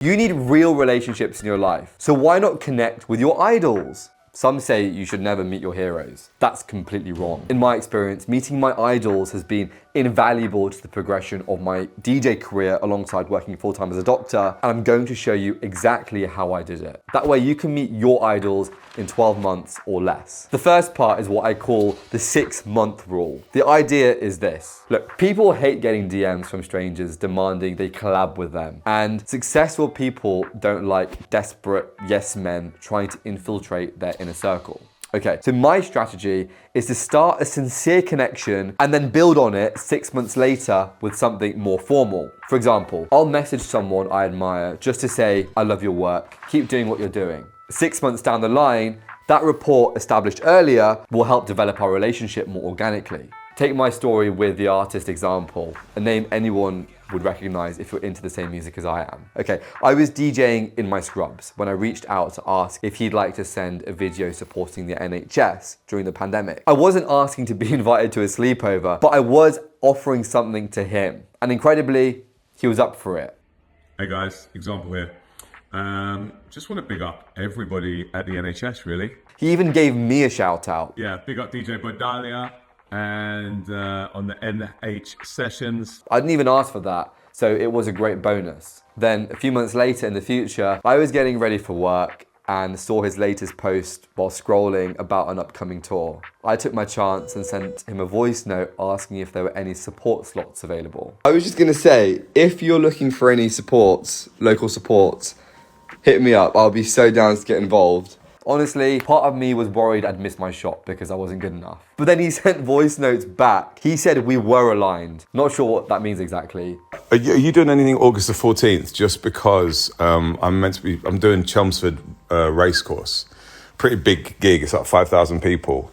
You need real relationships in your life. So why not connect with your idols? Some say you should never meet your heroes. That's completely wrong. In my experience, meeting my idols has been invaluable to the progression of my DJ career alongside working full-time as a doctor, and I'm going to show you exactly how I did it. That way you can meet your idols in 12 months or less. The first part is what I call the 6-month rule. The idea is this. Look, people hate getting DMs from strangers demanding they collab with them, and successful people don't like desperate yes men trying to infiltrate their inner circle. Okay, so my strategy is to start a sincere connection and then build on it 6 months later with something more formal. For example, I'll message someone I admire just to say, I love your work, keep doing what you're doing. 6 months down the line, that rapport established earlier will help develop our relationship more organically. Take my story with the artist example, a name anyone would recognize if you're into the same music as I am. Okay, I was DJing in my scrubs when I reached out to ask if he'd like to send a video supporting the NHS during the pandemic. I wasn't asking to be invited to a sleepover, but I was offering something to him. And incredibly, he was up for it. Hey guys, example here. Just want to big up everybody at the NHS, really. He even gave me a shout out. Yeah, big up DJ Bodalia and on the NH sessions. I didn't even ask for that, so it was a great bonus. Then a few months later in the future, I was getting ready for work and saw his latest post while scrolling about an upcoming tour. I took my chance and sent him a voice note asking if there were any support slots available. I was just gonna say, if you're looking for any supports, local supports, hit me up. I'll be so down to get involved. Honestly, part of me was worried I'd missed my shot because I wasn't good enough. But then he sent voice notes back. He said we were aligned. Not sure what that means exactly. Are you doing anything August the 14th? Just because I'm doing Chelmsford racecourse. Pretty big gig, it's like 5,000 people.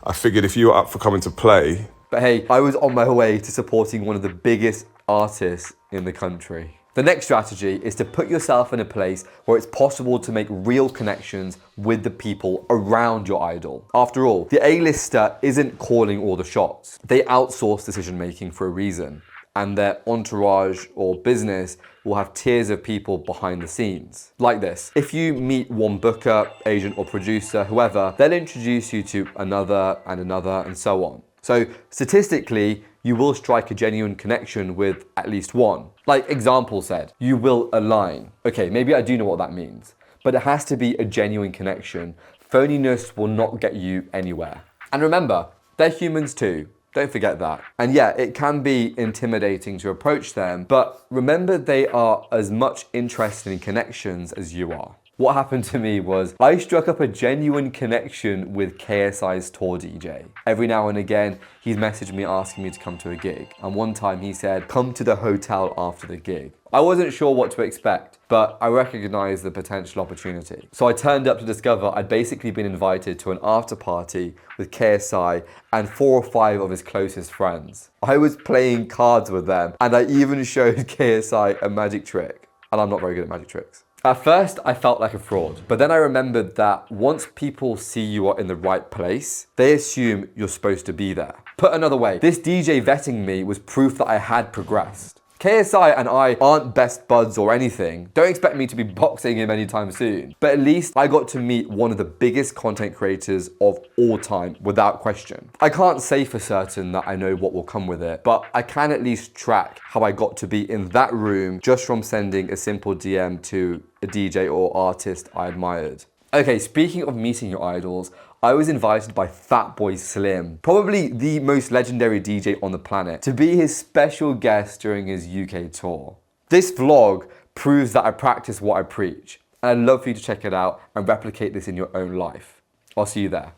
I figured if you were up for coming to play. But hey, I was on my way to supporting one of the biggest artists in the country. The next strategy is to put yourself in a place where it's possible to make real connections with the people around your idol. After all, the A-lister isn't calling all the shots. They outsource decision making for a reason, and their entourage or business will have tiers of people behind the scenes. Like this, if you meet one booker, agent or producer, whoever, they'll introduce you to another and so on. So statistically, you will strike a genuine connection with at least one. Like example said, you will align. Okay, maybe I do know what that means, but it has to be a genuine connection. Phoniness will not get you anywhere. And remember, they're humans too. Don't forget that. And yeah, it can be intimidating to approach them, but remember they are as much interested in connections as you are. What happened to me was I struck up a genuine connection with KSI's tour DJ. Every now and again, he's messaged me asking me to come to a gig. And one time he said, come to the hotel after the gig. I wasn't sure what to expect, but I recognized the potential opportunity. So I turned up to discover I'd basically been invited to an after party with KSI and 4 or 5 of his closest friends. I was playing cards with them, and I even showed KSI a magic trick. And I'm not very good at magic tricks. At first, I felt like a fraud, but then I remembered that once people see you are in the right place, they assume you're supposed to be there. Put another way, this DJ vetting me was proof that I had progressed. KSI and I aren't best buds or anything. Don't expect me to be boxing him anytime soon. But at least I got to meet one of the biggest content creators of all time without question. I can't say for certain that I know what will come with it, but I can at least track how I got to be in that room just from sending a simple DM to a DJ or artist I admired. Okay, speaking of meeting your idols, I was invited by Fatboy Slim, probably the most legendary DJ on the planet, to be his special guest during his UK tour. This vlog proves that I practice what I preach, and I'd love for you to check it out and replicate this in your own life. I'll see you there.